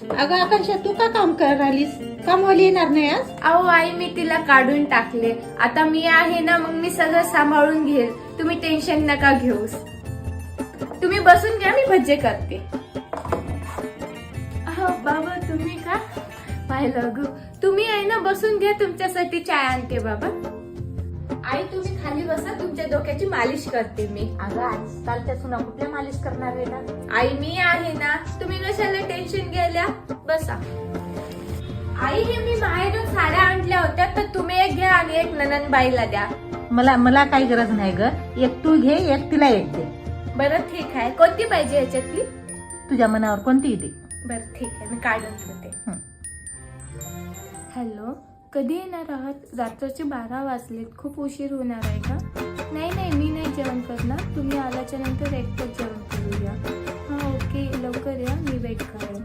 अगं आकांक्षा, तू का काम करालीस? कामवाली येणार नाही आज? अहो आई, मी तिला काढून टाकले. आता मी आहे ना, मग मी सगळं सांभाळून घेईल. तुम्ही टेन्शन नका घेऊस. तुम्ही बसून घ्या, मी भज्जे करते. अहो बाबा, तुम्ही का पाहिलं ग? तुम्ही आहे ना, बसून घ्या, तुमच्यासाठी चाय आणते बाबा. आई तुम्ही खाली बसा, तुमच्या डोक्याची मालिश करते मी. अगं आजकालच्या सुना कुठल्या मालिश करणार आहे ना? आई मी आहे ना, तुम्ही कशाला टेन्शन घ्यायला? बसा. आई हे मी बाहेरून साड्या आणल्या होत्या, तर तुम्ही एक घ्या आणि एक ननंदबाईला द्या. मला काही गरज नाही ग. एक तू घे, एक तिला एक दे. बरं ठीक आहे. कोणती पाहिजे ह्याच्यातली? तुझ्या मनावर कोणतीही दे. बरं ठीक आहे, मी काढून ठेवते. हॅलो, कधी येणार आहात? रात्रीचे 12 वाजलेत, खूप उशीर होणार आहे का? नाही नाही, मी नाही जेवण करणार. तुम्ही आल्याच्या नंतर एकटंच जेवण करूया. हां ओके, लवकर या, मी वेट करेन.